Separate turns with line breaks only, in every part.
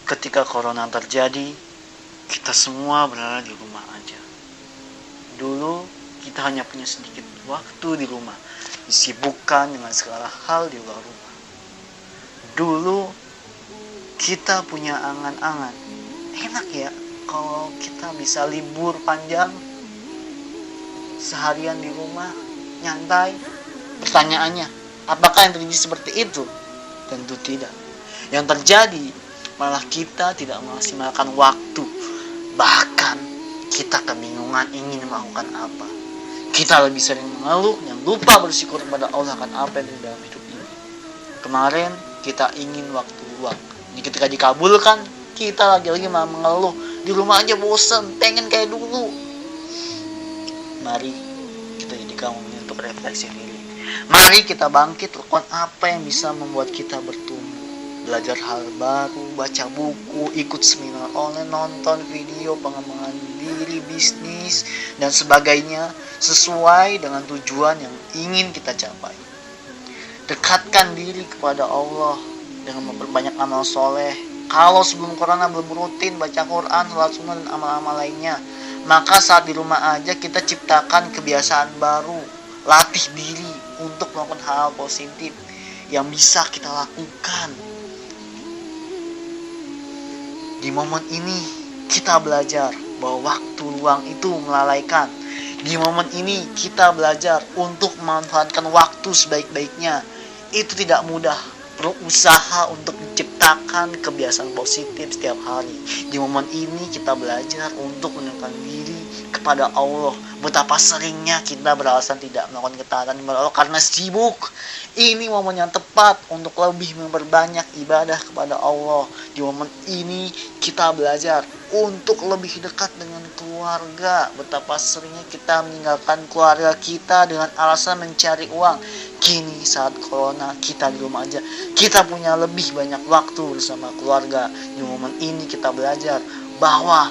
Ketika corona terjadi, kita semua berada di rumah aja. Dulu kita hanya punya sedikit waktu di rumah, disibukkan dengan segala hal di luar rumah. Dulu kita punya angan-angan, enak ya kalau kita bisa libur panjang seharian di rumah, nyantai. Pertanyaannya, apakah yang terjadi seperti itu? Tentu tidak. Yang terjadi malah kita tidak memaksimalkan waktu. Bahkan kita kebingungan ingin melakukan apa. Kita lebih sering mengeluh dan lupa bersyukur kepada Allah akan apa yang di dalam hidup ini. Kemarin kita ingin waktu luang, ketika dikabulkan kita lagi-lagi malah mengeluh. Di rumah aja bosan, pengen kayak dulu. Mari kita jadikan momen untuk refleksi diri. Mari kita bangkit, lakukan apa yang bisa membuat kita bertumbuh. Belajar hal baru, baca buku, ikut seminar online, nonton video pengembangan diri, bisnis, dan sebagainya sesuai dengan tujuan yang ingin kita capai. Dekatkan diri kepada Allah dengan memperbanyak amal soleh. Kalau sebelum corona belum rutin baca Quran, salat sunnah, dan amal-amal lainnya, maka saat di rumah aja kita ciptakan kebiasaan baru. Latih diri untuk melakukan hal positif yang bisa kita lakukan. Di momen ini kita belajar bahwa waktu luang itu melalaikan. Di momen ini kita belajar untuk memanfaatkan waktu sebaik-baiknya. Itu tidak mudah. Perlu usaha untuk menciptakan kebiasaan positif setiap hari. Di momen ini kita belajar untuk mendekatkan diri kepada Allah. Betapa seringnya kita beralasan tidak melakukan ketaatan kepada Allah karena sibuk. Ini momen yang tepat untuk lebih memperbanyak ibadah kepada Allah. Di momen ini kita belajar untuk lebih dekat dengan keluarga. Betapa seringnya kita meninggalkan keluarga kita dengan alasan mencari uang. Kini saat corona kita di rumah aja, kita punya lebih banyak waktu bersama keluarga. Di momen ini kita belajar bahwa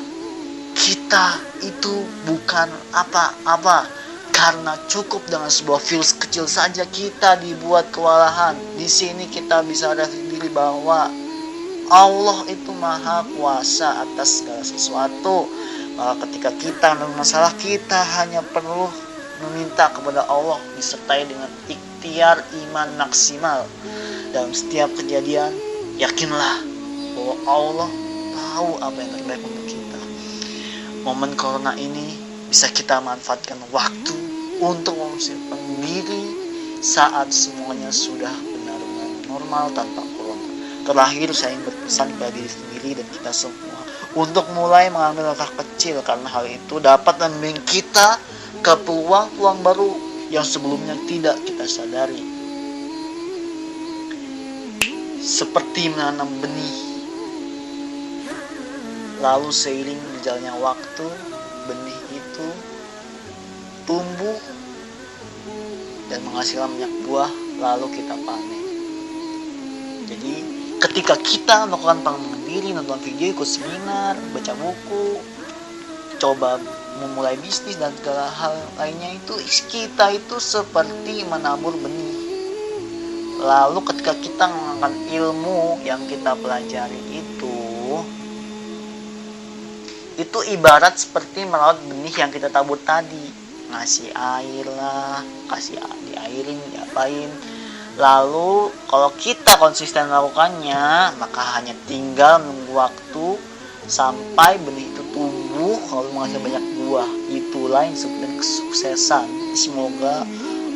kita itu bukan apa-apa, karena cukup dengan sebuah virus kecil saja kita dibuat kewalahan. Di sini kita bisa refleksi diri bahwa Allah itu maha kuasa atas segala sesuatu. Maka ketika kita bermasalah, kita hanya perlu meminta kepada Allah disertai dengan ikhtiar iman maksimal. Dalam setiap kejadian, yakinlah bahwa Allah tahu apa yang terbaik untuk kita. Momen corona ini bisa kita manfaatkan waktu untuk mempersiapkan diri saat semuanya sudah benar-benar normal tanpa corona. Terakhir saya ingin berpesan kepada diri sendiri dan kita semua untuk mulai mengambil langkah kecil, karena hal itu dapat membimbing kita ke peluang-peluang baru yang sebelumnya tidak kita sadari. Seperti menanam benih, lalu seiring berjalannya waktu, benih itu tumbuh dan menghasilkan banyak buah, lalu kita panen. Jadi ketika kita melakukan pengembangan diri, nonton video, ikut seminar, baca buku, coba memulai bisnis dan segala hal lainnya, itu kita itu seperti menabur benih. Lalu ketika kita menggunakan ilmu yang kita pelajari itu ibarat seperti merawat benih yang kita tabur tadi. Ngasih air lah, kasih diairin, diapain. Lalu kalau kita konsisten melakukannya, maka hanya tinggal menunggu waktu sampai benih itu tumbuh lalu menghasilkan banyak buah. Itulah yang disebut kesuksesan. Semoga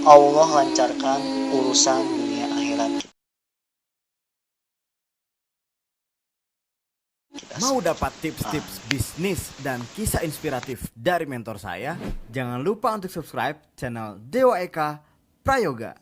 Allah lancarkan urusan dunia akhirat kita.
Mau dapat tips-tips bisnis dan kisah inspiratif dari mentor saya? Jangan lupa untuk subscribe channel Dewa Eka Prayoga.